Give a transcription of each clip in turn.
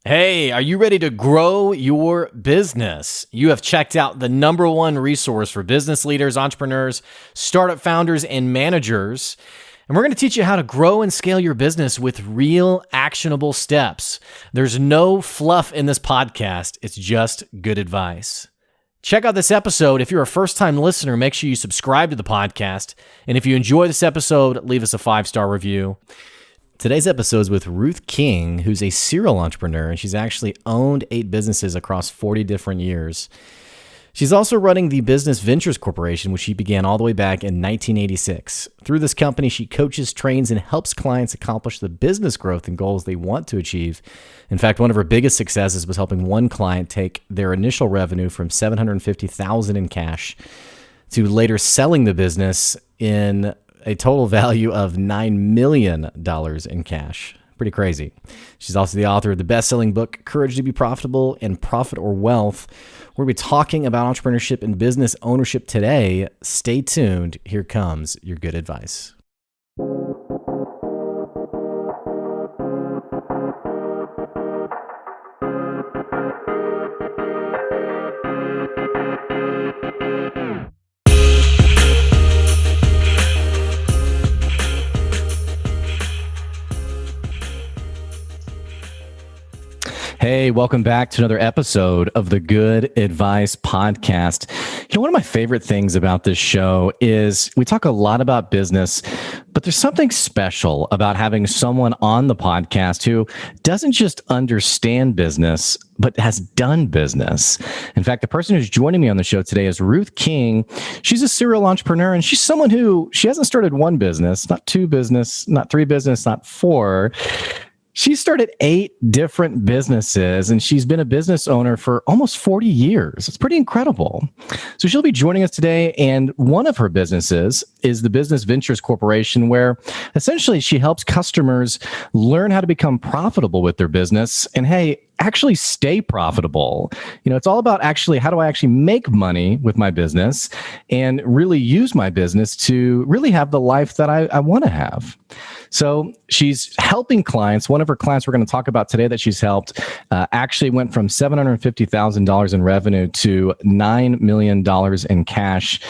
Hey, are you ready to grow your business? You have checked out the number one resource for business leaders, entrepreneurs, startup founders, and managers. And we're going to teach you how to grow and scale your business with real actionable steps. There's no fluff in this podcast. It's just good advice. Check out this episode. If you're a first-time listener, make sure you subscribe to the podcast. And if you enjoy this episode, leave us a 5-star review. Today's episode is with Ruth King, who's a serial entrepreneur, and she's actually owned 8 businesses across 40 different years. She's also running the Business Ventures Corporation, which she began all the way back in 1986. Through this company, she coaches, trains, and helps clients accomplish the business growth and goals they want to achieve. In fact, one of her biggest successes was helping one client take their initial revenue from $750,000 in cash to later selling the business in a total value of $9 million in cash. Pretty crazy. She's also the author of the best-selling book, Courage to be Profitable and Profit or Wealth. We're going to be talking about entrepreneurship and business ownership today. Stay tuned. Here comes your good advice. Hey, welcome back to another episode of the Good Advice Podcast. You know, one of my favorite things about this show is we talk a lot about business, but there's something special about having someone on the podcast who doesn't just understand business, but has done business. In fact, the person who's joining me on the show today is Ruth King. She's a serial entrepreneur, and she's someone who, she hasn't started one business, not 2 business, not 3 business, not 4. She started 8 different businesses, and she's been a business owner for almost 40 years. It's pretty incredible. So she'll be joining us today, and one of her businesses is the Business Ventures Corporation, where essentially she helps customers learn how to become profitable with their business and, hey, actually stay profitable. You know, it's all about actually, how do I actually make money with my business and really use my business to really have the life that I want to have. So she's helping clients. One of her clients we're going to talk about today that she's helped actually went from $750,000 in revenue to $9 million in cash.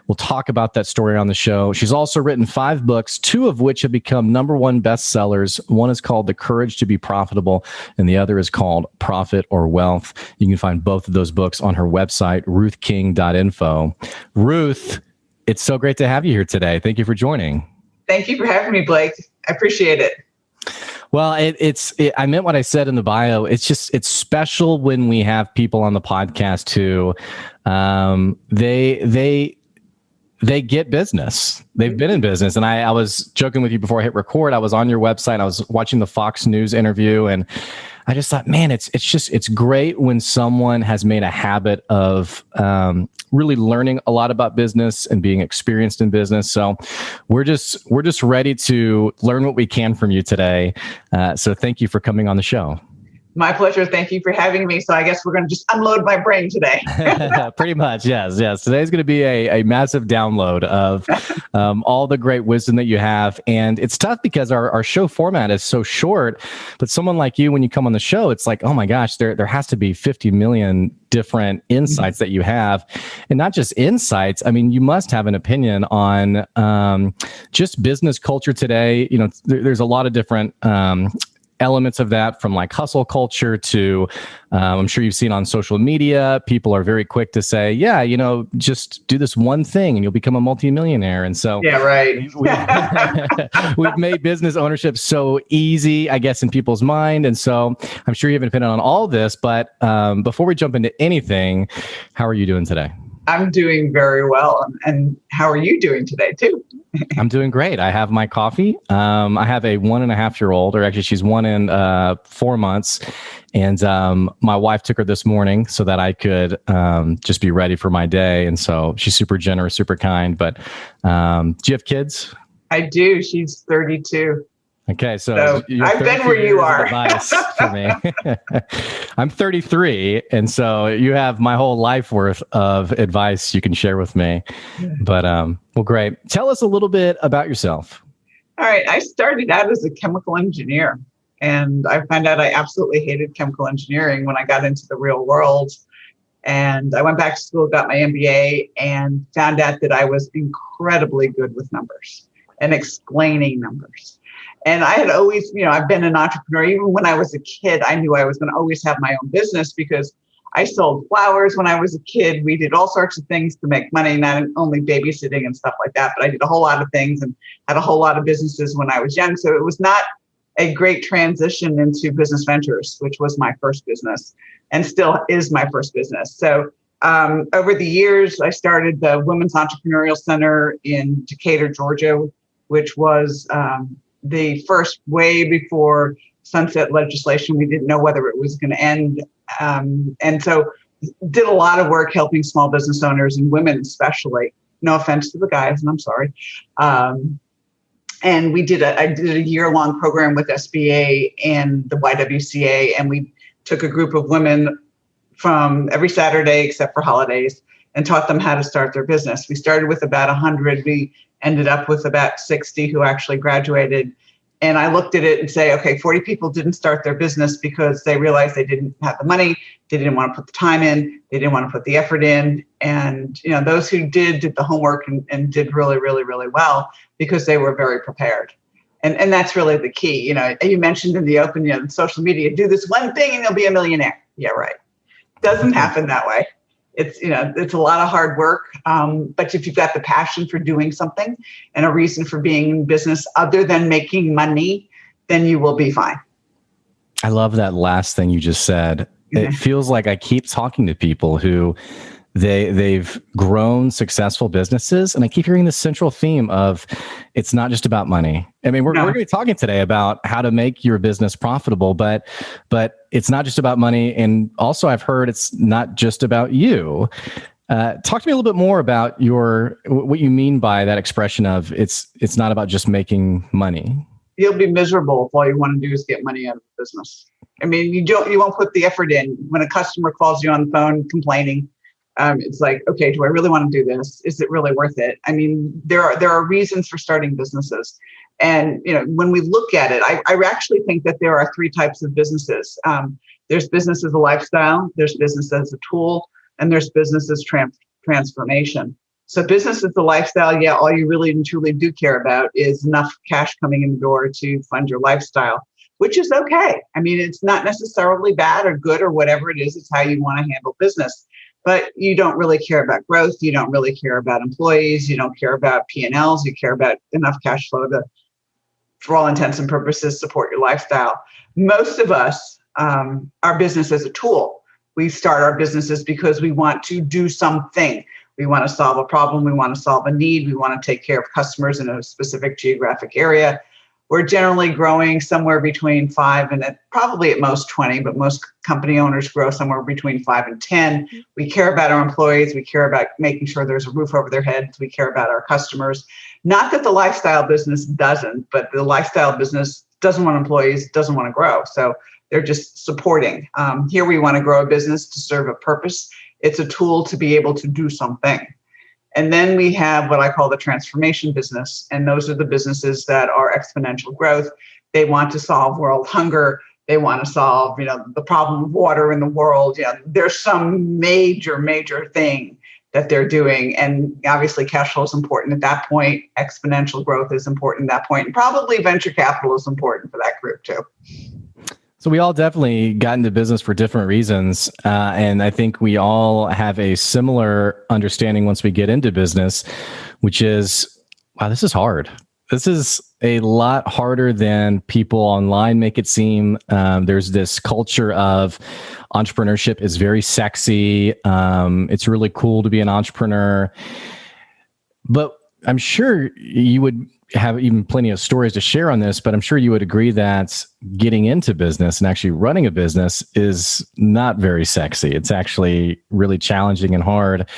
We'll talk about that story on the show. She's also written 5 books, 2 of which have become #1 bestsellers. One is called The Courage to be Profitable, and the other is called Profit or Wealth. You can find both of those books on her website, ruthking.info. Ruth, it's so great to have you here today. Thank you for joining. Thank you for having me, Blake. I appreciate it. Well, I meant what I said in the bio. It's special when we have people on the podcast who they get business. They've been in business. And I was joking with you before I hit record. I was on your website. I was watching the Fox News interview, and I just thought, man, it's great when someone has made a habit of really learning a lot about business and being experienced in business. So we're just ready to learn what we can from you today. So thank you for coming on the show. My pleasure. Thank you for having me. So I guess we're going to just unload my brain today. Pretty much. Yes. Today's going to be a massive download of all the great wisdom that you have. And it's tough because our show format is so short, but someone like you, when you come on the show, it's like, oh my gosh, there has to be 50 million different insights that you have, and not just insights. I mean, you must have an opinion on just business culture today. You know, there's a lot of different elements of that, from like hustle culture to I'm sure you've seen on social media, people are very quick to say, yeah, you know, just do this one thing and you'll become a multimillionaire. And so yeah, right. we've made business ownership so easy, I guess, in people's mind. And so I'm sure you have an opinion on all this, but before we jump into anything, how are you doing today? I'm doing very well. And how are you doing today too? I'm doing great. I have my coffee. I have a 1.5-year-old, or actually she's 1 and 4 months. And my wife took her this morning so that I could just be ready for my day. And so she's super generous, super kind. But do you have kids? I do. She's 32. Okay, so I've been where you are. Advice for me. I'm 33, and so you have my whole life worth of advice you can share with me. But well, great. Tell us a little bit about yourself. All right, I started out as a chemical engineer. And I found out I absolutely hated chemical engineering when I got into the real world. And I went back to school, got my MBA, and found out that I was incredibly good with numbers and explaining numbers. And I had always, I've been an entrepreneur. Even when I was a kid, I knew I was going to always have my own business because I sold flowers when I was a kid. We did all sorts of things to make money, not only babysitting and stuff like that, but I did a whole lot of things and had a whole lot of businesses when I was young. So it was not a great transition into business ventures, which was my first business and still is my first business. So over the years, I started the Women's Entrepreneurial Center in Decatur, Georgia, which was the first way before sunset legislation. We didn't know whether it was going to end. And so did a lot of work helping small business owners and women especially. No offense to the guys, and I'm sorry. And I did a year-long program with SBA and the YWCA, and we took a group of women from every Saturday except for holidays and taught them how to start their business. We started with about 100. We ended up with about 60 who actually graduated. And I looked at it and say, okay, 40 people didn't start their business because they realized they didn't have the money, they didn't want to put the time in, they didn't want to put the effort in. And those who did the homework and did really, really, really well because they were very prepared. And that's really the key. You mentioned in the open, social media, do this one thing and you'll be a millionaire. Yeah, right. Doesn't happen that way. It's a lot of hard work. But if you've got the passion for doing something and a reason for being in business other than making money, then you will be fine. I love that last thing you just said. It feels like I keep talking to people who they've grown successful businesses, and I keep hearing this central theme of it's not just about money. I mean, we're going to be talking today about how to make your business profitable, but it's not just about money. And also, I've heard it's not just about you. Talk to me a little bit more about what you mean by that expression of it's not about just making money. You'll be miserable if all you want to do is get money out of the business. I mean, you won't put the effort in. When a customer calls you on the phone complaining, it's like, okay, do I really want to do this? Is it really worth it? I mean, there are reasons for starting businesses. And, when we look at it, I actually think that there are three types of businesses. There's business as a lifestyle, there's business as a tool, and there's business as transformation. So business as a lifestyle, yeah, all you really and truly do care about is enough cash coming in the door to fund your lifestyle, which is okay. I mean, it's not necessarily bad or good or whatever it is. It's how you want to handle business. But you don't really care about growth. You don't really care about employees. You don't care about P&Ls. You care about enough cash flow to, for all intents and purposes, support your lifestyle. Most of us, our business as a tool. We start our businesses because we want to do something. We want to solve a problem. We want to solve a need. We want to take care of customers in a specific geographic area. We're generally growing somewhere between 5 and probably at most 20, but most company owners grow somewhere between 5 and 10. We care about our employees. We care about making sure there's a roof over their heads. We care about our customers. Not that the lifestyle business doesn't, but the lifestyle business doesn't want employees, doesn't want to grow. So they're just supporting. Here we want to grow a business to serve a purpose. It's a tool to be able to do something. And then we have what I call the transformation business. And those are the businesses that are exponential growth. They want to solve world hunger. They want to solve, the problem of water in the world. There's some major thing that they're doing. And obviously cash flow is important at that point. Exponential growth is important at that point. And probably venture capital is important for that group too. So we all definitely got into business for different reasons. And I think we all have a similar understanding once we get into business, which is, wow, this is hard. This is a lot harder than people online make it seem. There's this culture of entrepreneurship is very sexy. It's really cool to be an entrepreneur. But I'm sure you would have even plenty of stories to share on this, but I'm sure you would agree that getting into business and actually running a business is not very sexy. It's actually really challenging and hard.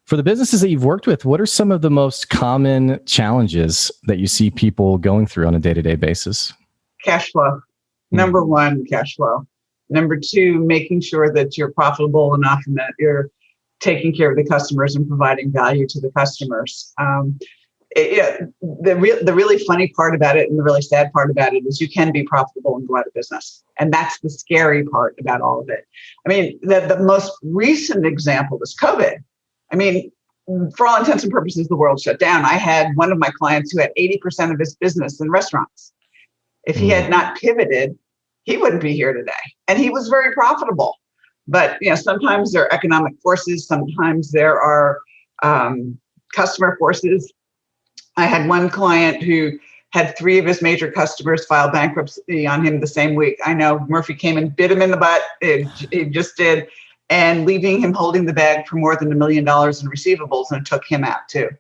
For the businesses that you've worked with, what are some of the most common challenges that you see people going through on a day-to-day basis? Cash flow. Number one, cash flow. Number two, making sure that you're profitable enough and that you're taking care of the customers and providing value to the customers. The really funny part about it and the really sad part about it is you can be profitable and go out of business. And that's the scary part about all of it. I mean, the most recent example was COVID. I mean, for all intents and purposes, the world shut down. I had one of my clients who had 80% of his business in restaurants. If he had not pivoted, he wouldn't be here today. And he was very profitable. But sometimes there are economic forces. Sometimes there are customer forces. I had one client who had 3 of his major customers file bankruptcy on him the same week. I know Murphy came and bit him in the butt. It just did. And leaving him holding the bag for more than $1 million in receivables, and it took him out too,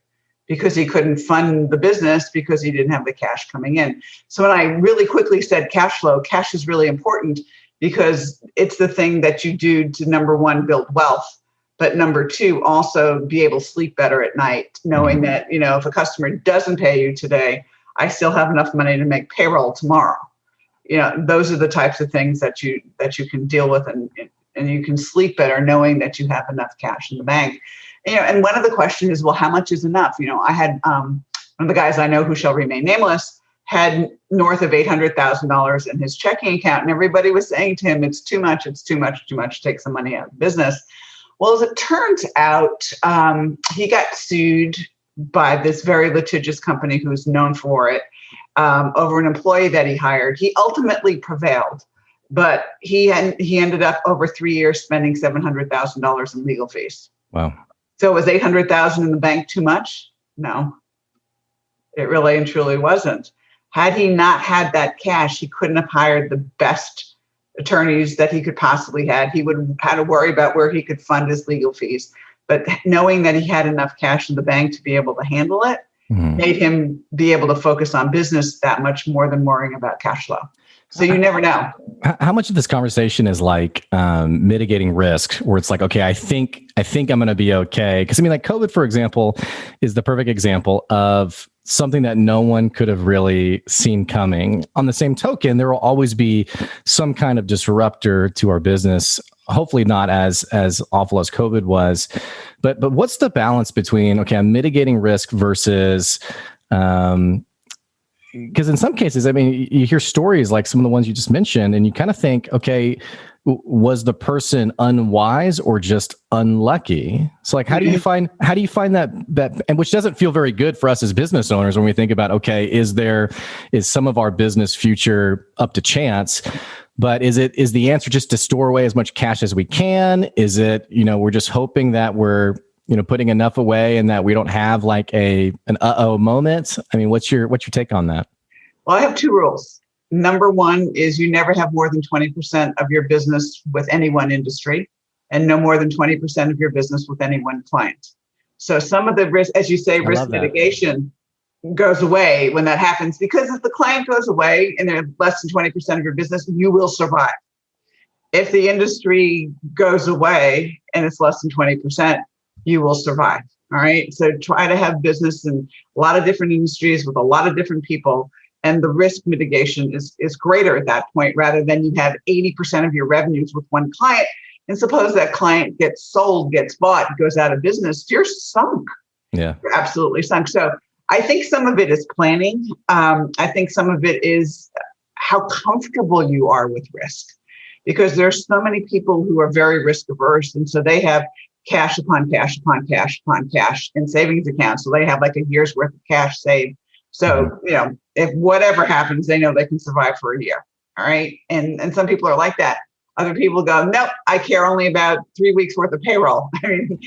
because he couldn't fund the business because he didn't have the cash coming in. So when I really quickly said cash flow, cash is really important because it's the thing that you do to, number one, build wealth. But number 2, also be able to sleep better at night, knowing that, if a customer doesn't pay you today, I still have enough money to make payroll tomorrow. Those are the types of things that you can deal with, and you can sleep better knowing that you have enough cash in the bank. And one of the questions is, well, how much is enough? I had one of the guys I know who shall remain nameless had north of $800,000 in his checking account, and everybody was saying to him, it's too much, take some money out of business. Well, as it turns out, he got sued by this very litigious company who's known for it over an employee that he hired. He ultimately prevailed, but he ended up over 3 years spending $700,000 in legal fees. Wow. So was $800,000 in the bank too much? No, it really and truly wasn't. Had he not had that cash, he couldn't have hired the best attorneys that he could possibly had. He would have had to worry about where he could fund his legal fees. But knowing that he had enough cash in the bank to be able to handle it made him be able to focus on business that much more than worrying about cash flow. So you never know. How much of this conversation is like mitigating risk, where it's like, okay, I think I'm going to be okay? Because like COVID, for example, is the perfect example of something that no one could have really seen coming. On the same token, there will always be some kind of disruptor to our business. Hopefully not as awful as COVID was, but what's the balance between, okay, I'm mitigating risk versus, because in some cases, you hear stories like some of the ones you just mentioned, and you kind of think, okay, was the person unwise or just unlucky? So like, how do you find that, and which doesn't feel very good for us as business owners when we think about, okay, is some of our business future up to chance? But is the answer just to store away as much cash as we can? Is it, we're just hoping that we're, putting enough away and that we don't have like an uh-oh moment? What's your take on that? Well, I have 2 rules. Number 1 is you never have more than 20% of your business with any one industry, and no more than 20% of your business with any one client. So some of the risk, as you say, risk mitigation goes away when that happens, because if the client goes away and they're less than 20% of your business, you will survive. If the industry goes away and it's less than 20%, you will survive. All right. So try to have business in a lot of different industries with a lot of different people. And the risk mitigation is greater at that point, rather than you have 80% of your revenues with one client. And suppose that client gets sold, gets bought, goes out of business, you're sunk. Yeah. You're absolutely sunk. So I think some of it is planning. I think some of it is how comfortable you are with risk, because there's so many people who are very risk averse. And so they have cash upon cash upon cash upon cash in savings accounts. So they have like a year's worth of cash saved. So, if whatever happens, they know they can survive for a year. All right. And some people are like that. Other people go, no, I care only about 3 weeks worth of payroll. I'm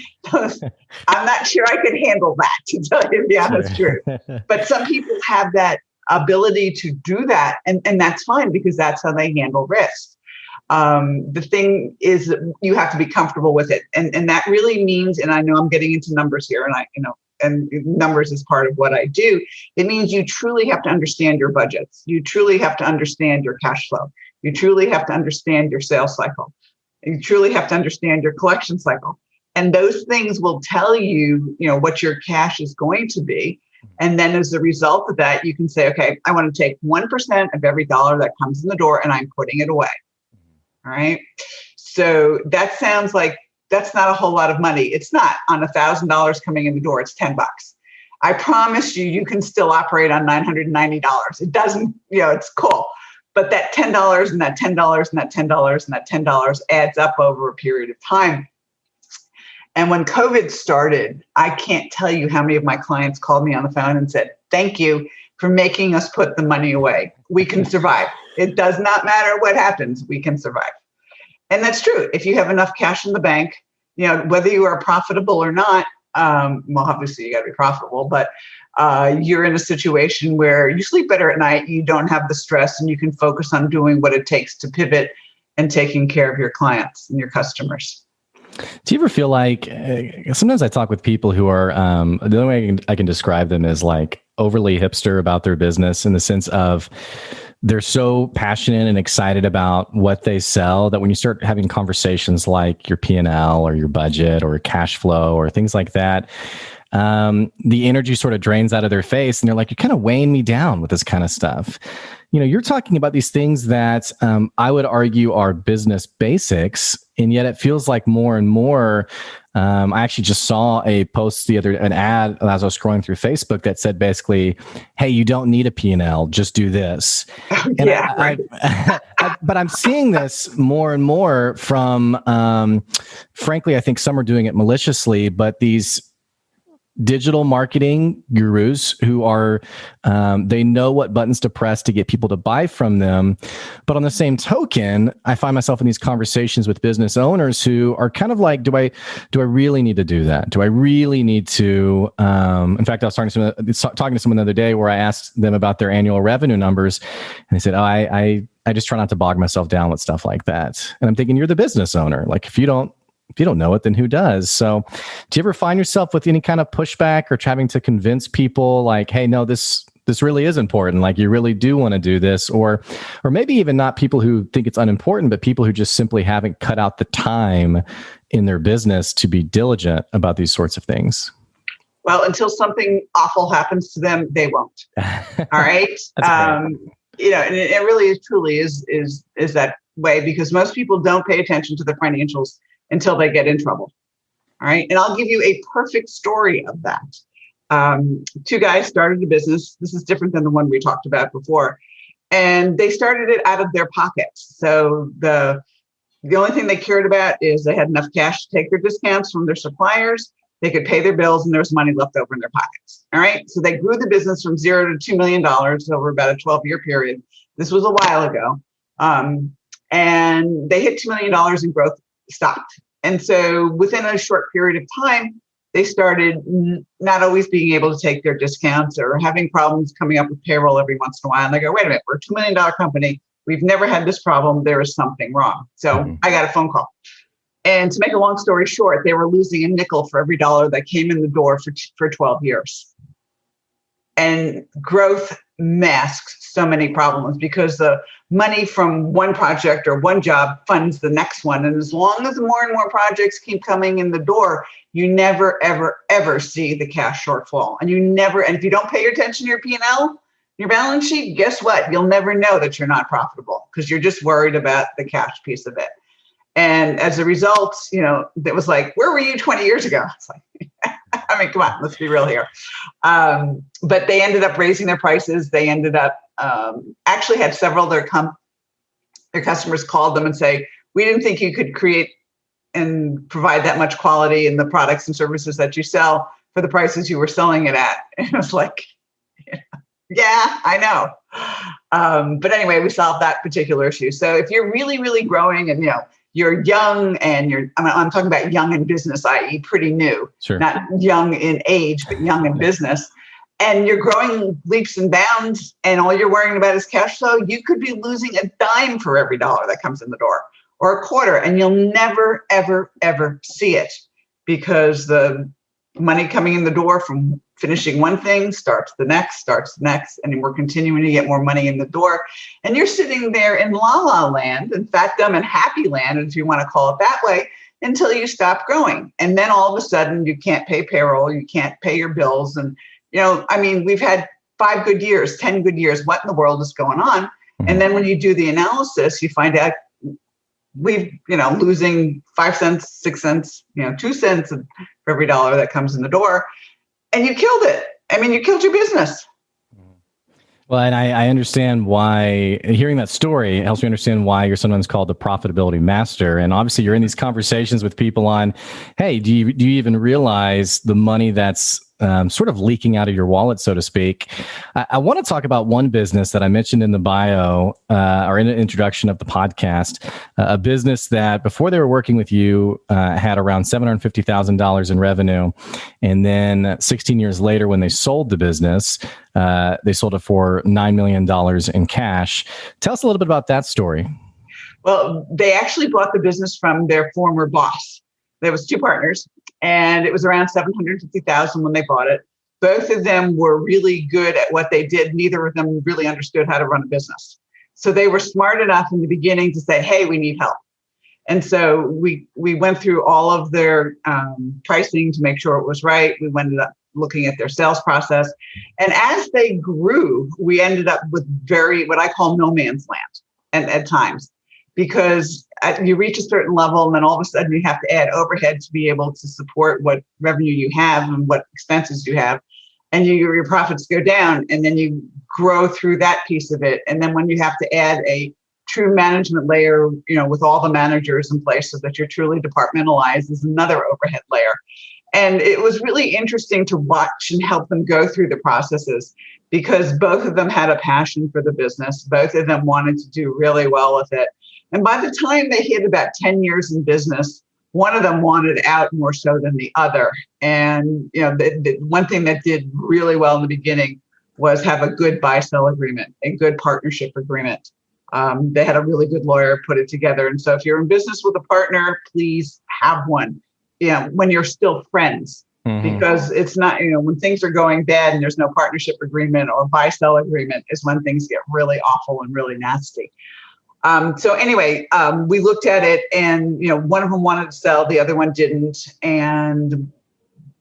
not sure I could handle that, to tell you the honest truth. But some people have that ability to do that. And that's fine, because that's how they handle risk. The thing is that you have to be comfortable with it. And that really means, and I know I'm getting into numbers here, and numbers is part of what I do. It means you truly have to understand your budgets. You truly have to understand your cash flow. You truly have to understand your sales cycle. You truly have to understand your collection cycle. And those things will tell you, what your cash is going to be. And then as a result of that, you can say, okay, I want to take 1% of every dollar that comes in the door and I'm putting it away. All right. So that sounds like that's not a whole lot of money. It's not. On $1,000 coming in the door, it's $10. I promise you, you can still operate on $990. It doesn't, it's cool. But that $10 and that $10 and that $10 and that $10 adds up over a period of time. And when COVID started, I can't tell you how many of my clients called me on the phone and said, thank you for making us put the money away. We can survive. It does not matter what happens. We can survive. And that's true. If you have enough cash in the bank, whether you are profitable or not, well, obviously you got to be profitable, but you're in a situation where you sleep better at night, you don't have the stress, and you can focus on doing what it takes to pivot and taking care of your clients and your customers. Do you ever feel like, sometimes I talk with people who are, the only way I can describe them is like overly hipster about their business, in the sense of they're so passionate and excited about what they sell that when you start having conversations like your P&L or your budget or cash flow or things like that, the energy sort of drains out of their face, and they're like, you're kind of weighing me down with this kind of stuff. You're talking about these things that I would argue are business basics, and yet it feels like more and more. I actually just saw an ad as I was scrolling through Facebook that said basically, hey, you don't need a P&L, just do this. But I'm seeing this more and more from, frankly, I think some are doing it maliciously, but these digital marketing gurus who are, they know what buttons to press to get people to buy from them. But on the same token, I find myself in these conversations with business owners who are kind of like, do I really need to do that? Do I really need to, in fact, I was talking to someone the other day where I asked them about their annual revenue numbers, and they said, oh, I just try not to bog myself down with stuff like that. And I'm thinking, you're the business owner. Like, if you don't know it, then who does? So do you ever find yourself with any kind of pushback or having to convince people like, hey, no, this really is important. Like, you really do want to do this, or maybe even not people who think it's unimportant, but people who just simply haven't cut out the time in their business to be diligent about these sorts of things? Well, until something awful happens to them, they won't. All right. And it really truly is that way, because most people don't pay attention to their financials until they get in trouble. All right. And I'll give you a perfect story of that. Two guys started a business. This is different than the one we talked about before. And they started it out of their pockets. So the only thing they cared about is they had enough cash to take their discounts from their suppliers. They could pay their bills, and there was money left over in their pockets. All right. So they grew the business from $0 to $2 million over about a 12-year period. This was a while ago. And they hit $2 million in growth, stopped. And so within a short period of time, they started not always being able to take their discounts, or having problems coming up with payroll every once in a while. And they go, wait a minute, we're a $2 million company. We've never had this problem. There is something wrong. So I got a phone call. And to make a long story short, they were losing a nickel for every dollar that came in the door for 12 years. And growth masks so many problems, because the money from one project or one job funds the next one. And as long as more and more projects keep coming in the door, you never, ever, ever see the cash shortfall. And if you don't pay your attention to your P&L, your balance sheet, guess what? You'll never know that you're not profitable, because you're just worried about the cash piece of it. And as a result, it was like, where were you 20 years ago? It's like, I mean, come on, let's be real here. But they ended up raising their prices. They ended up actually had several of their customers called them and say, we didn't think you could create and provide that much quality in the products and services that you sell for the prices you were selling it at. And it was like, yeah, I know. But anyway, we solved that particular issue. So if you're really, really growing, and you're young, and I'm talking about young in business, i.e. pretty new, sure, not young in age, but young in business, and you're growing leaps and bounds, and all you're worrying about is cash flow, you could be losing a dime for every dollar that comes in the door, or a quarter, and you'll never, ever, ever see it, because the money coming in the door from finishing one thing starts the next, and we're continuing to get more money in the door. And you're sitting there in la-la land, and fat, dumb, and happy land, if you want to call it that way, until you stop growing. And then all of a sudden, you can't pay payroll, you can't pay your bills. And, we've had 5 good years, 10 good years. What in the world is going on? Mm-hmm. And then when you do the analysis, you find out we've, losing 5 cents, 6 cents, 2 cents for every dollar that comes in the door. And you killed it. I mean, you killed your business. Well, and I understand why hearing that story helps me understand why you're sometimes called the profitability master. And obviously you're in these conversations with people on, hey, do you even realize the money that's sort of leaking out of your wallet, so to speak? I want to talk about one business that I mentioned in the bio or in the introduction of the podcast, a business that before they were working with you had around $750,000 in revenue. And then 16 years later, when they sold the business, they sold it for $9 million in cash. Tell us a little bit about that story. Well, they actually bought the business from their former boss. There was two partners, and it was around $750,000 when they bought it. Both of them were really good at what they did. Neither of them really understood how to run a business. So they were smart enough in the beginning to say, hey, we need help. And so we went through all of their pricing to make sure it was right. We ended up looking at their sales process. And as they grew, we ended up with what I call no man's land and at times, because you reach a certain level and then all of a sudden you have to add overhead to be able to support what revenue you have and what expenses you have. And your profits go down, and then you grow through that piece of it. And then when you have to add a true management layer, with all the managers in place so that you're truly departmentalized, is another overhead layer. And it was really interesting to watch and help them go through the processes, because both of them had a passion for the business. Both of them wanted to do really well with it. And by the time they hit about 10 years in business, one of them wanted out more so than the other. And the one thing that did really well in the beginning was have a good buy-sell agreement, a good partnership agreement. They had a really good lawyer put it together. And so if you're in business with a partner, please have one, when you're still friends, because it's not, when things are going bad and there's no partnership agreement or buy-sell agreement is when things get really awful and really nasty. So anyway, we looked at it, and, one of them wanted to sell, the other one didn't. And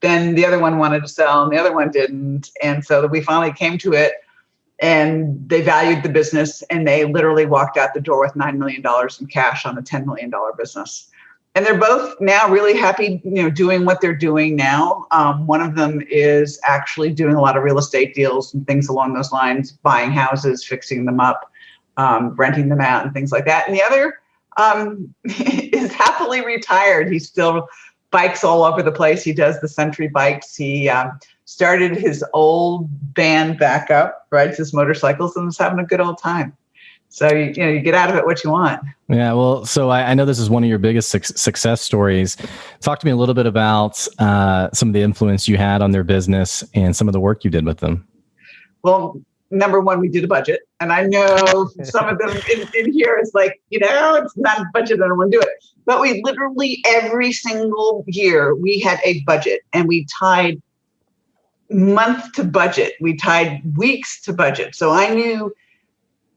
then the other one wanted to sell and the other one didn't. And so we finally came to it, and they valued the business, and they literally walked out the door with $9 million in cash on a $10 million business. And they're both now really happy, doing what they're doing now. One of them is actually doing a lot of real estate deals and things along those lines, buying houses, fixing them up, renting them out and things like that. And the other is happily retired. He still bikes all over the place. He does the Century bikes. He started his old band back up, rides his motorcycles, and is having a good old time. So, you get out of it what you want. Yeah. Well, so I know this is one of your biggest success stories. Talk to me a little bit about some of the influence you had on their business and some of the work you did with them. Well, number one, we did a budget. And I know some of them in here is like, it's not a budget, I don't want to do it. But we literally every single year we had a budget, and we tied month to budget. We tied weeks to budget. So I knew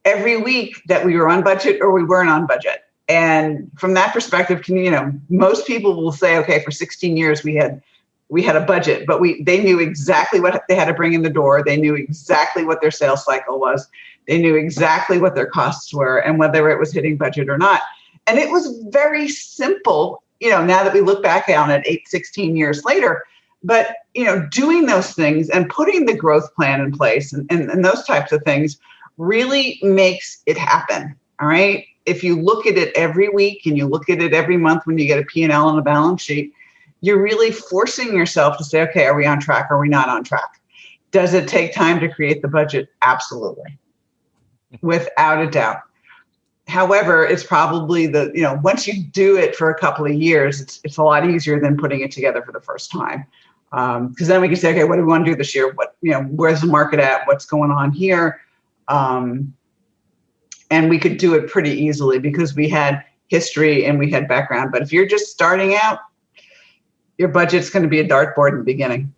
every week that we were on budget or we weren't on budget. And from that perspective, most people will say, okay, for 16 years we had a budget, but they knew exactly what they had to bring in the door. They knew exactly what their sales cycle was. They knew exactly what their costs were and whether it was hitting budget or not. And it was very simple, now that we look back on it 16 years later. But, doing those things and putting the growth plan in place and those types of things really makes it happen. All right. If you look at it every week and you look at it every month when you get a P&L and a balance sheet, you're really forcing yourself to say, okay, are we on track? Are we not on track? Does it take time to create the budget? Absolutely. Without a doubt. However, it's probably once you do it for a couple of years, it's a lot easier than putting it together for the first time. Because then we can say, okay, what do we want to do this year? Where's the market at? What's going on here? And we could do it pretty easily because we had history and we had background. But if you're just starting out, your budget's going to be a dartboard in the beginning.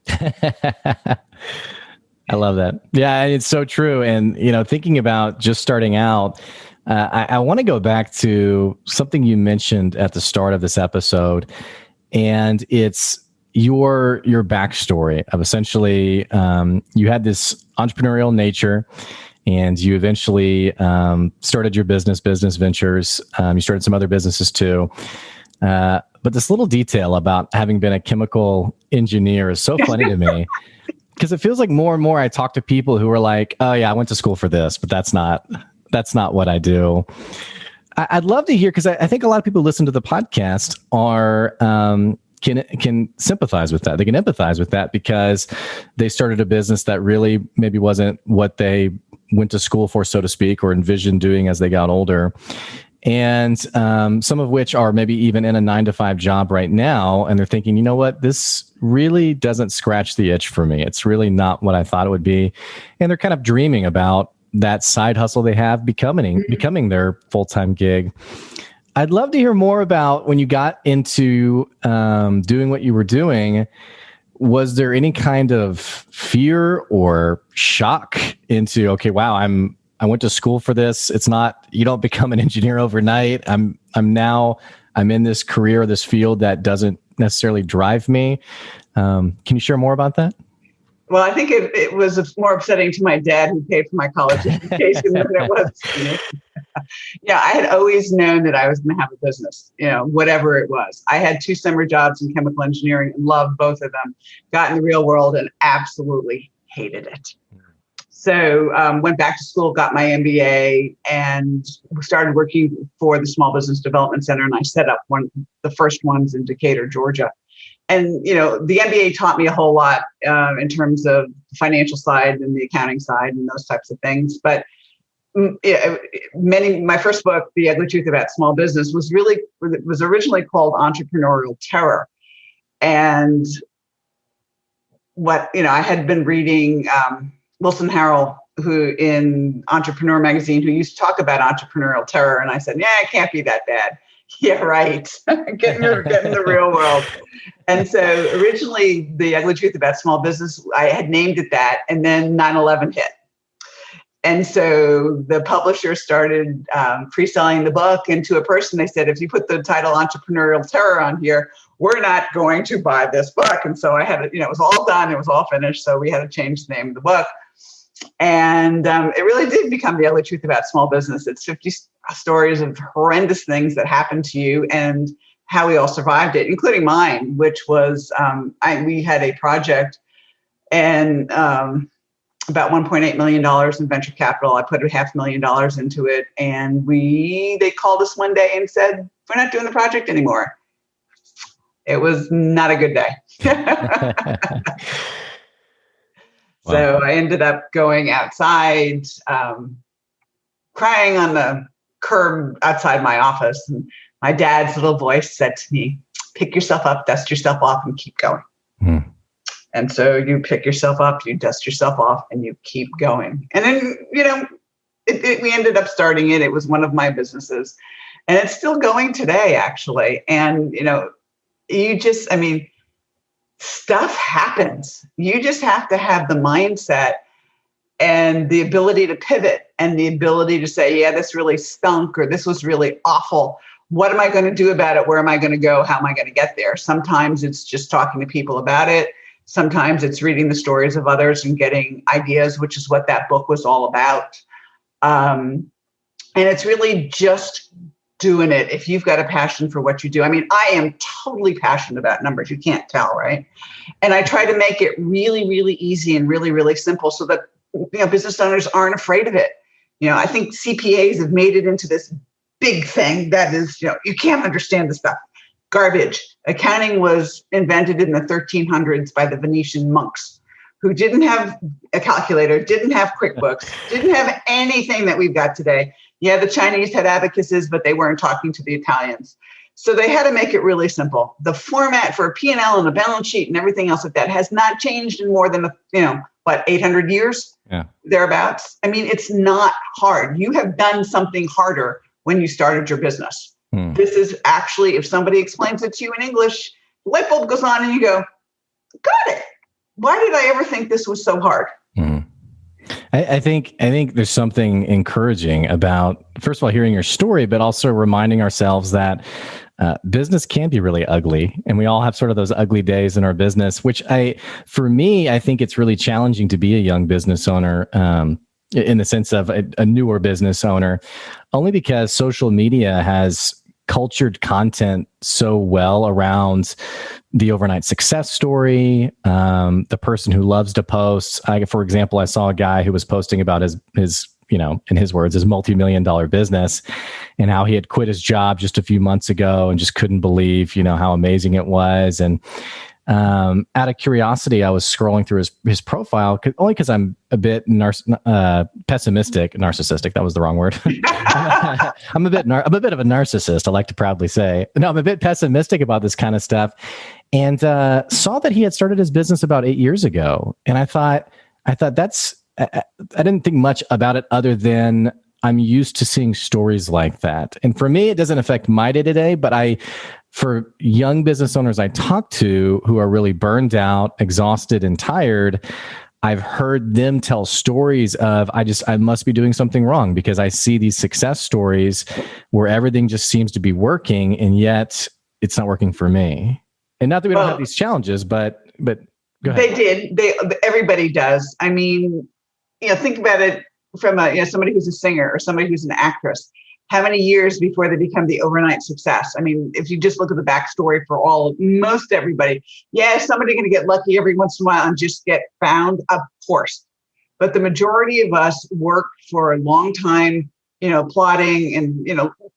I love that. Yeah, it's so true. And, thinking about just starting out, I want to go back to something you mentioned at the start of this episode, and it's your backstory of essentially you had this entrepreneurial nature, and you eventually started your business ventures. You started some other businesses too. But this little detail about having been a chemical engineer is so funny to me. Because it feels like more and more I talk to people who are like, oh yeah, I went to school for this, but that's not what I do. I'd love to hear, because I think a lot of people who listen to the podcast are can sympathize with that. They can empathize with that because they started a business that really maybe wasn't what they went to school for, so to speak, or envisioned doing as they got older. And some of which are maybe even in a 9-to-5 job right now. And they're thinking, you know what, this really doesn't scratch the itch for me. It's really not what I thought it would be. And they're kind of dreaming about that side hustle they have becoming their full-time gig. I'd love to hear more about when you got into doing what you were doing. Was there any kind of fear or shock into, okay, wow, I went to school for this. It's not, you don't become an engineer overnight. I'm in this career, this field that doesn't necessarily drive me. Can you share more about that? Well, I think it was more upsetting to my dad, who paid for my college education, than it was to me. Yeah, I had always known that I was going to have a business, whatever it was. I had 2 summer jobs in chemical engineering and loved both of them. Got in the real world and absolutely hated it. So went back to school, got my MBA, and started working for the Small Business Development Center. And I set up the first ones in Decatur, Georgia. And, the MBA taught me a whole lot in terms of the financial side and the accounting side and those types of things. But my first book, The Ugly Truth About Small Business, was originally called Entrepreneurial Terror. And I had been reading Wilson Harrell, who in Entrepreneur magazine, who used to talk about entrepreneurial terror. And I said, yeah, it can't be that bad. Yeah, right. Get in the real world. And so originally, The Ugly Truth About Small Business, I had named it that, and then 9/11 hit. And so the publisher started pre-selling the book, and to a person, they said, if you put the title Entrepreneurial Terror on here, we're not going to buy this book. And so I had, it was all done. It was all finished. So we had to change the name of the book. And it really did become The Ugly Truth About Small Business. It's 50 stories of horrendous things that happened to you and how we all survived it, including mine, which was we had a project and about $1.8 million in venture capital. I put $500,000 into it, and they called us one day and said, we're not doing the project anymore. It was not a good day. Wow. So I ended up going outside, crying on the curb outside my office. And my dad's little voice said to me, pick yourself up, dust yourself off, and keep going. Hmm. And so you pick yourself up, you dust yourself off, and you keep going. And then, we ended up starting it. It was one of my businesses. And it's still going today, actually. And, stuff happens. You just have to have the mindset and the ability to pivot and the ability to say, yeah, this really stunk, or this was really awful. What am I going to do about it? Where am I going to go? How am I going to get there? Sometimes it's just talking to people about it. Sometimes it's reading the stories of others and getting ideas, which is what that book was all about. And it's really just doing it if you've got a passion for what you do. I mean, I am totally passionate about numbers. You can't tell, right? And I try to make it really, really easy and really, really simple so that business owners aren't afraid of it. I think CPAs have made it into this big thing that is, you can't understand the stuff. Garbage. Accounting was invented in the 1300s by the Venetian monks who didn't have a calculator, didn't have QuickBooks, didn't have anything that we've got today. Yeah, the Chinese had abacuses, but they weren't talking to the Italians. So they had to make it really simple. The format for a P&L and a balance sheet and everything else like that has not changed in more than, 800 years? Yeah. Thereabouts. I mean, it's not hard. You have done something harder when you started your business. This is actually, if somebody explains it to you in English, the light bulb goes on and you go, got it. Why did I ever think this was so hard? I think there's something encouraging about, first of all, hearing your story, but also reminding ourselves that business can be really ugly, and we all have sort of those ugly days in our business. For me, I think it's really challenging to be a young business owner, in the sense of a newer business owner, only because social media has cultured content so well around the overnight success story, the person who loves to post. For example, I saw a guy who was posting about his in his words, his multi-million-dollar business and how he had quit his job just a few months ago and just couldn't believe, how amazing it was. And out of curiosity, I was scrolling through his profile only because I'm a bit narcissistic. That was the wrong word. I'm a bit of a narcissist. I like to proudly say. No, I'm a bit pessimistic about this kind of stuff, and saw that he had started his business about 8 years ago. And I thought that's. I didn't think much about it other than I'm used to seeing stories like that. And for me, it doesn't affect my day-to-day, but for young business owners I talk to who are really burned out, exhausted, and tired, I've heard them tell stories of, I must be doing something wrong because I see these success stories where everything just seems to be working and yet it's not working for me. And not that we don't have these challenges, but go ahead. They did. Everybody does. I mean, think about it from somebody who's a singer or somebody who's an actress. How many years before they become the overnight success? I mean, if you just look at the backstory for most everybody, is somebody going to get lucky every once in a while and just get found? Of course. But the majority of us work for a long time, plotting and,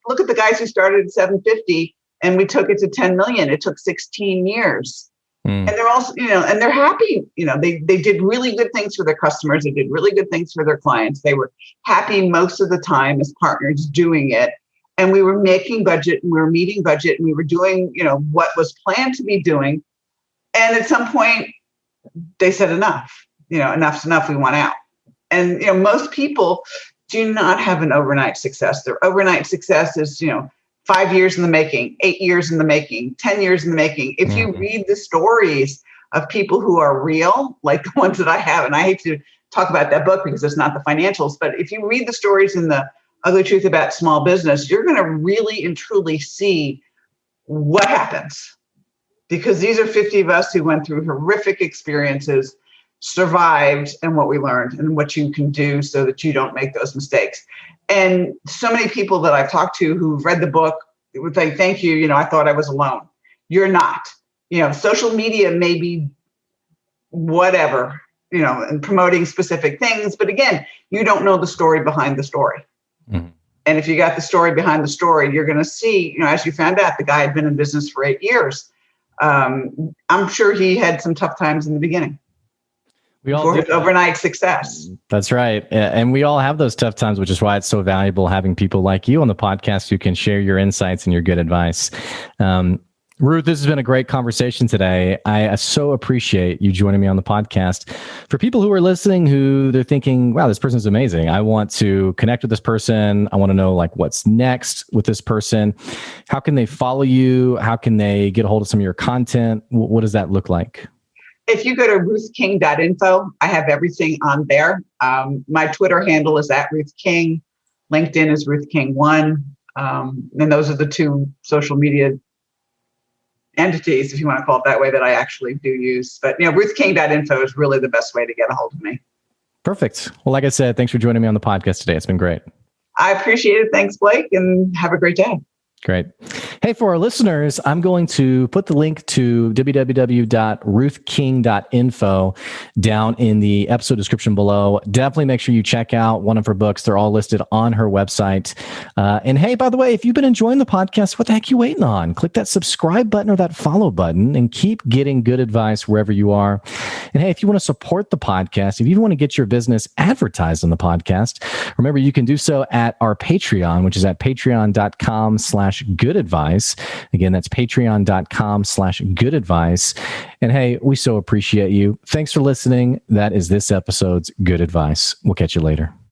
look at the guys who started at 750 and we took it to 10 million. It took 16 years. And they're also, and they're happy. They did really good things for their customers. They did really good things for their clients. They were happy most of the time as partners doing it. And we were making budget and we were meeting budget and we were doing, what was planned to be doing. And at some point they said enough, enough's enough. We want out. And, most people do not have an overnight success. Their overnight success is, 5 years in the making, 8 years in the making, 10 years in the making. If you read the stories of people who are real, like the ones that I have, and I hate to talk about that book because it's not the financials, but if you read the stories in the Ugly Truth About Small Business, you're going to really and truly see what happens. Because these are 50 of us who went through horrific experiences, survived, and what we learned and what you can do so that you don't make those mistakes. And so many people that I've talked to who've read the book would say, thank you. I thought I was alone. You're not. Social media may be whatever, and promoting specific things. But again, you don't know the story behind the story. Mm-hmm. And if you got the story behind the story, you're going to see, as you found out, the guy had been in business for 8 years. I'm sure he had some tough times in the beginning. We all do. Overnight success. That's right. And we all have those tough times, which is why it's so valuable having people like you on the podcast who can share your insights and your good advice. Ruth, this has been a great conversation today. I so appreciate you joining me on the podcast. For people who are listening, who they're thinking, wow, this person's amazing. I want to connect with this person. I want to know what's next with this person. How can they follow you? How can they get a hold of some of your content? What does that look like? If you go to ruthking.info, I have everything on there. My Twitter handle is @RuthKing. LinkedIn is RuthKing1. And those are the two social media entities, if you want to call it that way, that I actually do use. But ruthking.info is really the best way to get a hold of me. Perfect. Well, like I said, thanks for joining me on the podcast today. It's been great. I appreciate it. Thanks, Blake, and have a great day. Great. Hey, for our listeners, I'm going to put the link to www.ruthking.info down in the episode description below. Definitely make sure you check out one of her books. They're all listed on her website. And hey, by the way, if you've been enjoying the podcast, what the heck are you waiting on? Click that subscribe button or that follow button and keep getting good advice wherever you are. And hey, if you want to support the podcast, if you want to get your business advertised on the podcast, remember you can do so at our Patreon, which is at patreon.com/good advice. Again, that's patreon.com/good advice. And hey, we so appreciate you. Thanks for listening. That is this episode's Good Advice. We'll catch you later.